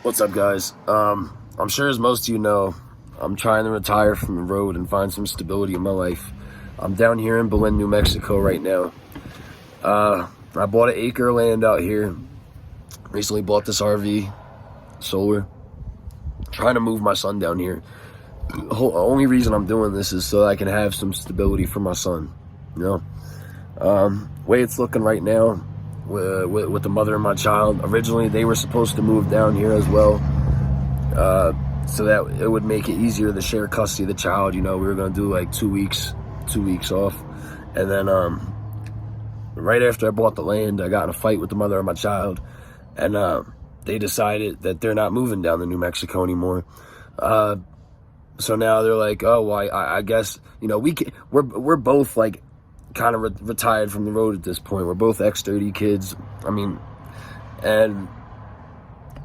What's up, guys? I'm sure as most of you know, I'm trying to retire from the road and find some stability in my life. I'm down here in Belen, New Mexico right now. I bought an acre of land out here. Recently bought this RV, solar. Trying to move my son down here. The only reason I'm doing this is so that I can have some stability for my son. You know, way it's looking right now. With the mother and my child. Originally, they were supposed to move down here as well, so that it would make it easier to share custody of the child. You know, we were gonna do like 2 weeks off, and then right after I bought the land, I got in a fight with the mother of my child, and they decided that they're not moving down to New Mexico anymore. So now they're like, oh, well, I guess, you know, we're both like kind of retired from the road at this point. We're both X30 kids. I mean, and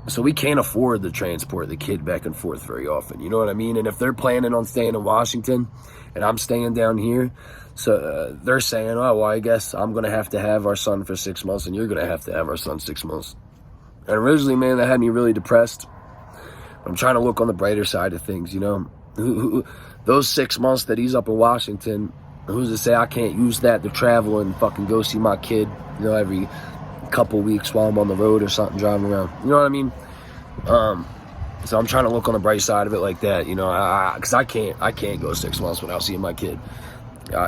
so we can't afford to transport the kid back and forth very often. You know what I mean? And if they're planning on staying in Washington and I'm staying down here, so they're saying, oh, well, I guess I'm going to have our son for 6 months and you're going to have our son 6 months. And originally, man, that had me really depressed. I'm trying to look on the brighter side of things, you know. Those 6 months that he's up in Washington, who's to say I can't use that to travel and fucking go see my kid, you know, every couple weeks while I'm on the road or something, driving around. You know what I mean? So I'm trying to look on the bright side of it like that, you know, because I can't go 6 months without seeing my kid.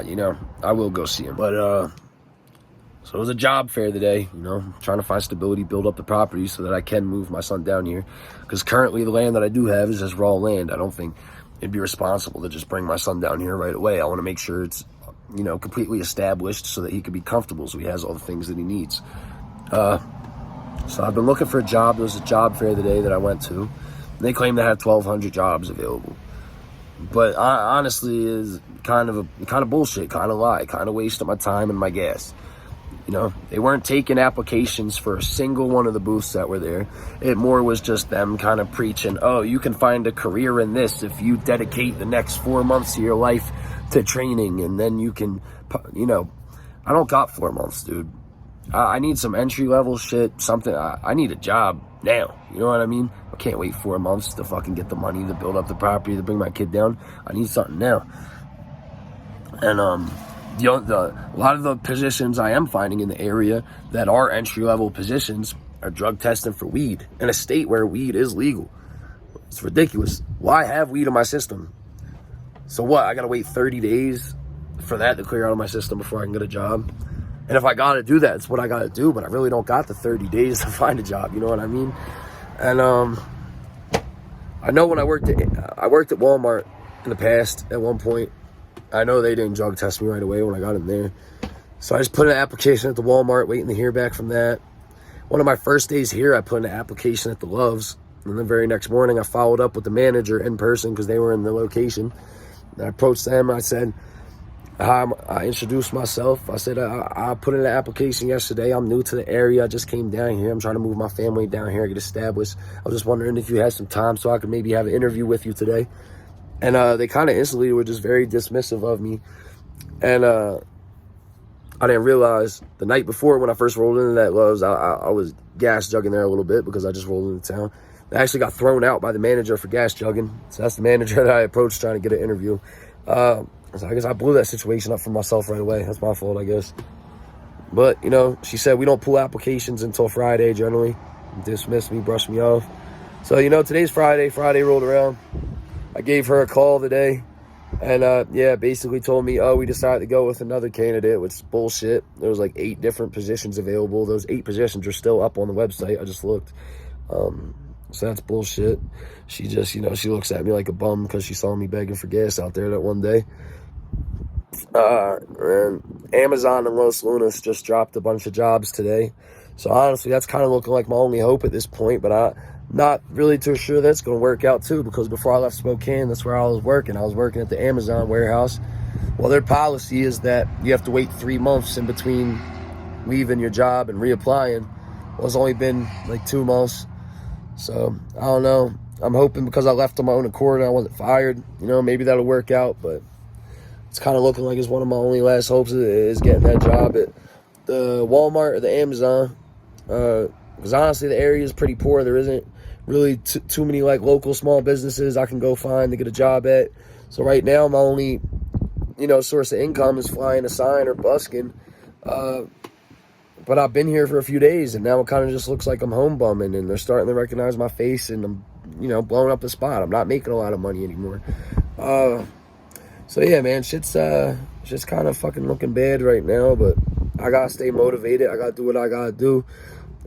You know, I will go see him. But, so it was a job fair today, you know, trying to find stability, build up the property so that I can move my son down here. Because currently the land that I do have is just raw land. I don't think it'd be responsible to just bring my son down here right away. I want to make sure it's, you know, completely established so that he can be comfortable, so he has all the things that he needs. So I've been looking for a job. There was a job fair today that I went to. They claim to have 1,200 jobs available. But honestly, is kind of bullshit, kind of lie, kind of waste of my time and my gas. You know, they weren't taking applications for a single one of the booths that were there. It more was just them kind of preaching, oh, you can find a career in this if you dedicate the next 4 months of your life to training, and then you can, you know, I don't got 4 months, dude. I need some entry-level shit, something. I need a job now, you know what I mean? I can't wait 4 months to fucking get the money to build up the property to bring my kid down. I need something now. And, a lot of the positions I am finding in the area that are entry-level positions are drug testing for weed in a state where weed is legal. It's ridiculous. Why have weed in my system? So what? I gotta wait 30 days for that to clear out of my system before I can get a job? And if I gotta do that, it's what I gotta do, but I really don't got the 30 days to find a job, you know what I mean? And I know when I worked at Walmart in the past at one point, I know they didn't drug test me right away when I got in there. So I just put in an application at the Walmart, waiting to hear back from that. One of my first days here, I put in an application at the Loves. And the very next morning, I followed up with the manager in person because they were in the location. And I approached them. I said, I introduced myself. I said, I put in an application yesterday. I'm new to the area. I just came down here. I'm trying to move my family down here, get established. I was just wondering if you had some time so I could maybe have an interview with you today. And they kind of instantly were just very dismissive of me. And I didn't realize the night before when I first rolled into that Love's, I was gas jugging there a little bit because I just rolled into town. I actually got thrown out by the manager for gas jugging. So that's the manager that I approached trying to get an interview. So I guess I blew that situation up for myself right away. That's my fault, I guess. But, you know, she said we don't pull applications until Friday generally. Dismissed me, brushed me off. So, you know, today's Friday. Friday rolled around. I gave her a call today, and yeah, basically told me, oh, we decided to go with another candidate, which is bullshit. There was like 8 different positions available. Those 8 positions are still up on the website. I just looked. So that's bullshit. She just, you know, she looks at me like a bum because she saw me begging for gas out there that one day. And Amazon and Los Lunas just dropped a bunch of jobs today. So honestly, that's kind of looking like my only hope at this point, but I'm not really too sure that's going to work out too, because before I left Spokane, that's where I was working. I was working at the Amazon warehouse. Well, their policy is that you have to wait 3 months in between leaving your job and reapplying. Well, it's only been like 2 months. So I don't know. I'm hoping because I left on my own accord and I wasn't fired, you know, maybe that'll work out, but it's kind of looking like it's one of my only last hopes is getting that job at the Walmart or the Amazon. Because honestly, the area is pretty poor. There isn't really too many like local small businesses I can go find to get a job at. So right now my only, source of income is flying a sign or busking. But I've been here for a few days, and now it kind of just looks like I'm home bumming, and they're starting to recognize my face, and I'm, blowing up the spot. I'm not making a lot of money anymore. So yeah, man, shit's kind of fucking looking bad right now, but I gotta stay motivated. I gotta do what I gotta do.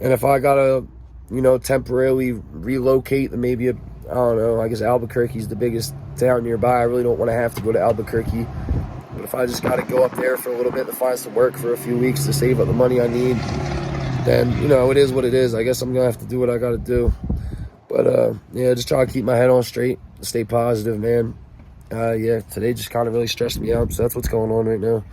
And if I gotta, temporarily relocate to maybe, I don't know, I guess Albuquerque's the biggest town nearby. I really don't want to have to go to Albuquerque. But if I just got to go up there for a little bit to find some work for a few weeks to save up the money I need, then, it is what it is. I guess I'm going to have to do what I got to do. But, yeah, just try to keep my head on straight, stay positive, man. Yeah, today just kind of really stressed me out, so that's what's going on right now.